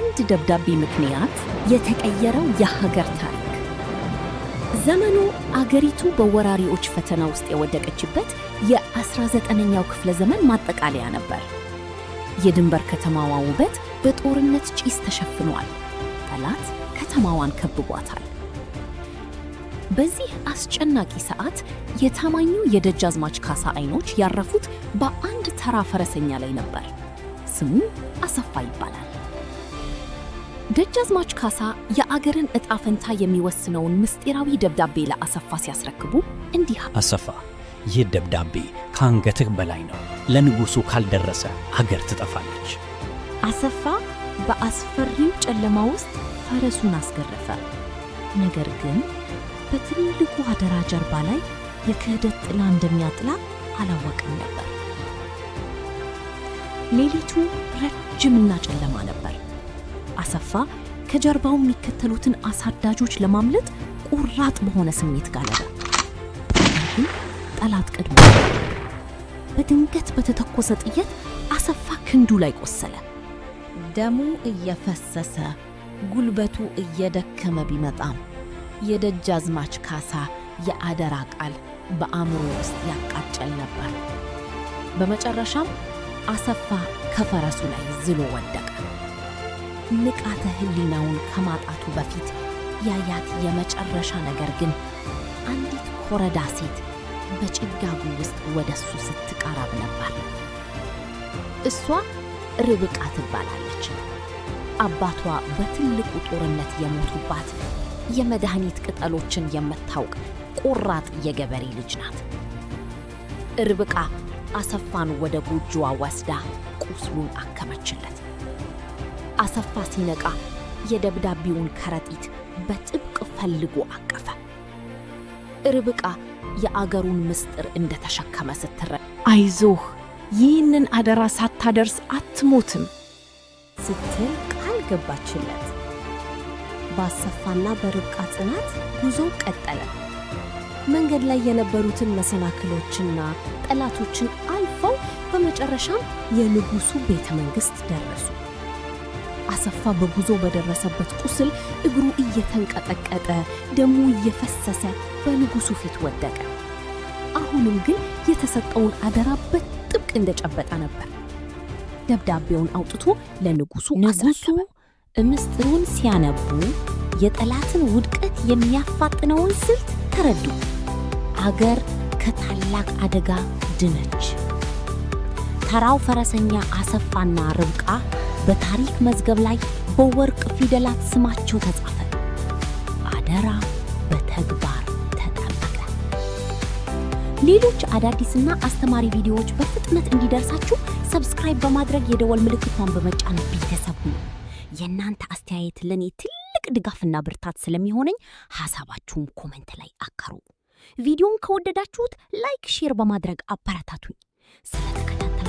በአንድ ደብዳቤ ምክንያት የተቀየረው የሀገር ታሪክ። ዘመኑ አገሪቱ በወራሪዎች ፈተና ውስጥ የወደቀችበት የ19ኛው ክፍለ ዘመን ማጠቃለያ ነበር። የድንበር ከተማዋ ውበት በጦርነት ጭስ ተሸፍኗል። ጠላት ከተማዋን ከብቧታል። በዚህ አስጨናቂ ሰዓት የታማኙ የደጃዝማች ካሳ አይኖች ያረፉት በአንድ ተራ ፈረሰኛ ላይ ነበር። ስሙ አሰፋ ይባላል። ደጃዝማች ካሳ የአገርን ዕጣ ፈንታ የሚወስነውን ምስጢራዊ ደብዳቤ ለአሰፋ ሲያስረክቡ እንዲህ፣ አሰፋ፣ ይህ ደብዳቤ ከአንገትህ በላይ ነው። ለንጉሡ ካልደረሰ አገር ትጠፋለች። አሰፋ በአስፈሪው ጨለማ ውስጥ ፈረሱን አስገረፈ። ነገር ግን በትልቁ አደራ ጀርባ ላይ የክህደት ጥላ እንደሚያጥላ አላወቅም ነበር። ሌሊቱ ረጅምና ጨለማ ነበር። አሰፋ ከጀርባው የሚከተሉትን አሳዳጆች ለማምለጥ ቁራጥ በሆነ ስሜት ጋለበ። ግን ጠላት ቀድሞ በድንገት በተተኮሰ ጥይት አሰፋ ክንዱ ላይ ቆሰለ። ደሙ እየፈሰሰ ጉልበቱ እየደከመ ቢመጣም የደጃዝማች ካሳ የአደራ ቃል በአእምሮ ውስጥ ያቃጨል ነበር። በመጨረሻም አሰፋ ከፈረሱ ላይ ዝሎ ወደቀ። ንቃተ ህሊናውን ከማጣቱ በፊት ያያት የመጨረሻ ነገር ግን አንዲት ኮረዳ ሴት በጭጋጉ ውስጥ ወደሱ ስትቀርብ ነበር። እሷ ርብቃ ትባላለች። አባቷ በትልቁ ጦርነት የሞቱባት የመድኃኒት ቅጠሎችን የምታውቅ ቆራጥ የገበሬ ልጅ ናት። ርብቃ አሰፋን ወደ ጎጆዋ ወስዳ ቁስሉን አከመችለት። አሰፋ ሲነቃ የደብዳቤውን ከረጢት በጥብቅ ፈልጎ አቀፈ። ርብቃ የአገሩን ምስጢር እንደተሸከመ ስትረዳ አይዞህ፣ ይህንን አደራ ሳታደርስ አትሞትም ስትል ቃል ገባችለት። በአሰፋና በርብቃ ጽናት ጉዞው ቀጠለ። መንገድ ላይ የነበሩትን መሰናክሎችና ጠላቶችን አልፈው በመጨረሻም የንጉሡ ቤተ መንግሥት ደረሱ። አሰፋ በጉዞ በደረሰበት ቁስል እግሩ እየተንቀጠቀጠ ደሙ እየፈሰሰ በንጉሡ ፊት ወደቀ። አሁንም ግን የተሰጠውን አደራ በጥብቅ እንደጨበጠ ነበር። ደብዳቤውን አውጥቶ ለንጉሡ አስረከበ። ምስጢሩን ሲያነቡ የጠላትን ውድቀት የሚያፋጥነውን ስልት ተረዱ። አገር ከታላቅ አደጋ ድነች። ተራው ፈረሰኛ አሰፋና ርብቃ በታሪክ መዝገብ ላይ በወርቅ ፊደላት ስማቸው ተጻፈ። አደራ በተግባር ተጠበቀ። ሌሎች አዳዲስና አስተማሪ ቪዲዮዎች በፍጥነት እንዲደርሳችሁ ሰብስክራይብ በማድረግ የደወል ምልክቷን በመጫን ቤተሰብ ሁኑ። የእናንተ አስተያየት ለኔ ትልቅ ድጋፍና ብርታት ስለሚሆነኝ ሐሳባችሁን ኮሜንት ላይ አካሩ። ቪዲዮውን ከወደዳችሁት ላይክ፣ ሼር በማድረግ አበረታቱኝ። ስለተከታተላችሁ